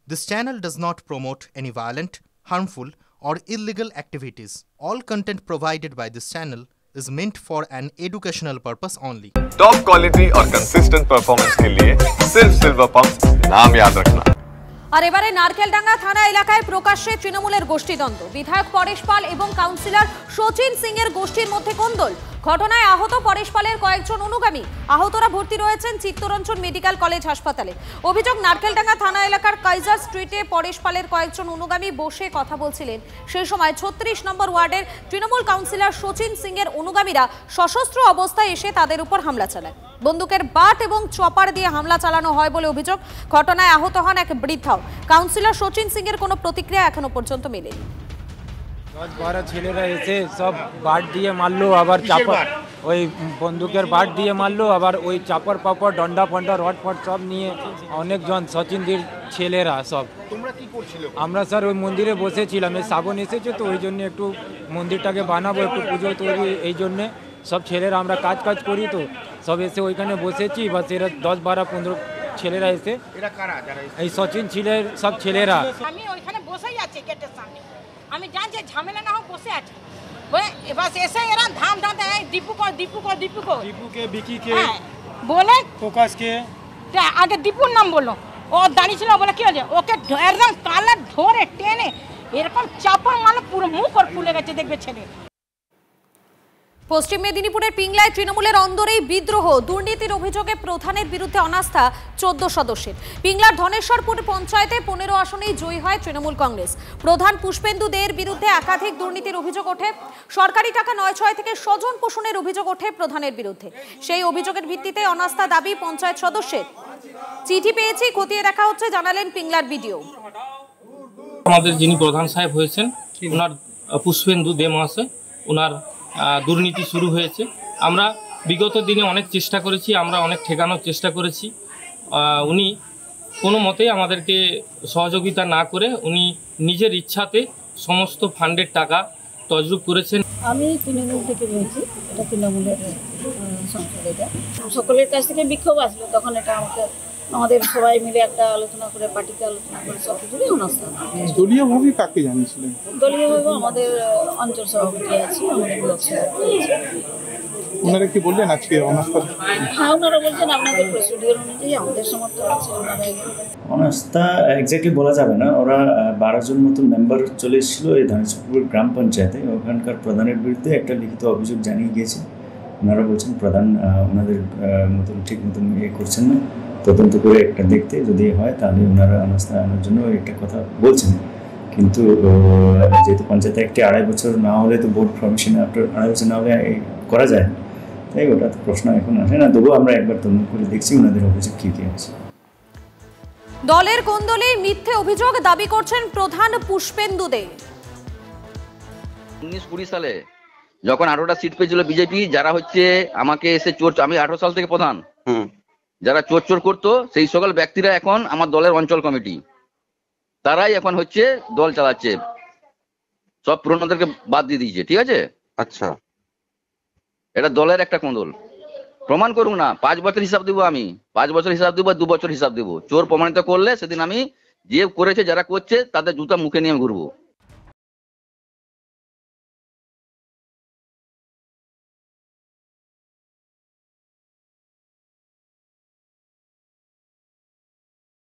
This channel does not promote any violent, harmful, or illegal activities. All content provided by this channel is meant for an educational purpose only. Top quality और consistent performance के लिए सिर्फ silver pump नाम याद रखना। আর এবারে নারকেলডাঙ্গা থানা এলাকায় প্রকাশ্যে তৃণমূলের গোষ্ঠীদ্বন্দ্ব। বিধায়ক পরেশ পাল এবং কাউন্সিলর সচিন সিং এর গোষ্ঠীর মধ্যে কোন্দল। ঘটনায় আহত পরেশ পালের কয়েকজন অনুগামী। আহতরা ভর্তি রয়েছেন চিত্তরঞ্জন মেডিকেল কলেজ হাসপাতালে। অভিযোগ, নারকেলডাঙ্গা থানা এলাকার কাইজার স্ট্রিটে পরেশ পালের কয়েকজন অনুগামী বসে কথা বলছিলেন। সেই সময় ৩৬ নম্বর ওয়ার্ডের তৃণমূল কাউন্সিলর সচিন সিং এর অনুগামীরা সশস্ত্র অবস্থায় এসে তাদের উপর হামলা চালায়। বন্দুকের বাট এবং চপার দিয়ে হামলা চালানো হয় বলে অভিযোগ। ঘটনায় আহত হন এক বৃদ্ধাও। কাউন্সিলর সচিন সিং এর কোনো প্রতিক্রিয়া এখনো পর্যন্ত মেলেনি। 10-12 ছেলেরা এসে সব বাট দিয়ে মারলো, আবার চাপার ওই বন্দুকের বাট দিয়ে মারলো, আবার ওই চাপড় পাপড় ডন্ডা ফন্ডা রড ফট সব নিয়ে অনেকজন সচিনদের ছেলেরা সব। তোমরা কি করছিলে? আমরা স্যার ওই মন্দিরে বসেছিলাম, এই শ্রাবণ এসেছে তো ওই জন্য একটু মন্দিরটাকে বানাবো, একটু পুজো তৈরি, এই জন্যে সব ছেলেরা আমরা কাজ করি তো সব এসে ওইখানে বসেছি। বা এরা 10-12-15 ছেলেরা এসে, এরা কারা যারা এই সচিন ছিলের সব ছেলেরা। আমি ওইখানে বসেই আছি গেটের সামনে, আমি জানছি ঝামেলা না হোক বসে আছি। এবার এসে এরা ধাম দীপুকে বিকিকে বলে ফোকাসকে আগে দীপুর নাম বললো, ও দাঁড়িয়ে ছিল, বলে কি হয়েছে, ওকে একদম কালার ধরে টেনে এরকম চাপড় মারলো, পুরো মুখ ওর ফুলে গেছে, দেখবে ছেলে। পশ্চিম মেদিনীপুরের পিংলায় তৃণমূলের অন্দরেই বিদ্রোহ। দুর্নীতির অভিযোগে প্রধানের বিরুদ্ধে অনাস্থা 14 সদস্যের। পিংলার ধনেশ্বরপুর পঞ্চায়েতে 15 আসনেই জয়ী হয় তৃণমূল কংগ্রেস। প্রধান পুষ্পেন্দু দের বিরুদ্ধে একাধিক দুর্নীতির অভিযোগ ওঠে। সরকারি টাকা 9-6 থেকে স্বজন পোষণের অভিযোগ ওঠে প্রধানের বিরুদ্ধে। সেই অভিযোগের ভিত্তিতে অনাস্থা দাবি পঞ্চায়েত সদস্যের। চিঠি পেয়েছি, খতিয়ে দেখা হচ্ছে, জানালেন পিংলার বিডিও। আমাদের যিনি প্রধান সাহেব হয়েছেন, ওনার পুষ্পেন্দু দে মহাশয়, ওনার দুর্নীতি শুরু হয়েছে। আমরা বিগত দিনে অনেক চেষ্টা করেছি, আমরা অনেক ঠেকানোর চেষ্টা করেছি। উনি কোনো মতেই আমাদেরকে সহযোগিতা না করে উনি নিজের ইচ্ছাতে সমস্ত ফান্ডের টাকা তজরুপ করেছেন। আমি তৃণমূল থেকে রয়েছি, এটা তৃণমূলের সংসদ। এটা সকলের কাছ থেকে বিক্ষোভ আসলো, তখন এটা আমাদের সবাই মিলে একটা আলোচনা করে, পার্টিতে আলোচনা করে সব কিছুরই অনাস্থা। দলীয়ভাবে কাকে জানিয়েছিলেন? দলীয়ভাবে আমাদের অঞ্চল সভাপতি আছে, আমাদের ব্লক সভাপতি আছে। ওনারা কি বললেন আজকে অনাস্থা? হ্যাঁ, ওনারা বলছেন আপনাদের প্রসিডিওর অনুযায়ী আমাদের সমর্থন আছে। ওনারা অনাস্থা এক্স্যাক্টলি বলা যাবে না, ওরা 12 জন মতো মেম্বার চলে এসেছিলো এই ধনেশ্বরপুর গ্রাম পঞ্চায়েতে। ওখানকার প্রধানের বিরুদ্ধে একটা লিখিত অভিযোগ জানিয়ে গিয়েছে। ওনারা বলছেন প্রধান ওনাদের মতন ঠিক মতন করছেন না, তদন্ত করে একটা দেখতে যদি হয় তাহলে ওনারা অনাস্থা আনার জন্য একটা কথা বলছেন। কিন্তু যেহেতু পঞ্চায়েতে একটি 2.5 বছর না হলে তো বোর্ড পারমিশন আফটার 2.5 বছর না হলে করা যায়, তাই ওটা তো প্রশ্ন এখন আসে না। তবুও আমরা একবার তদন্ত করে দেখছি ওনাদের অভিযোগ কী আছে। দলের কোন্দলে মিথ্যে অভিযোগ দাবি করছেন প্রধান পুষ্পেন্দু দে। 19-20 সালে যখন 18টা সিট পেয়েছিল বিজেপি, যারা হচ্ছে আমাকে এসে চোর, আমি 18 সাল থেকে প্রধান, যারা চোর করতো সেই সকল ব্যক্তিরা এখন আমার দলের অঞ্চল কমিটি, তারাই এখন হচ্ছে দল চালাচ্ছে, সব পুরনোদেরকে বাদ দিয়ে দিয়েছে। ঠিক আছে, আচ্ছা, এটা দলের একটা কোন্দল। প্রমাণ করুন না, 5 বছর হিসাব দেবো, আমি 5 বছর হিসাব দেবো, 2 বছর হিসাব দেবো। চোর প্রমাণিত করলে সেদিন আমি যে করেছে, যারা করছে তাদের জুতা মুখে নিয়ে ঘুরবো।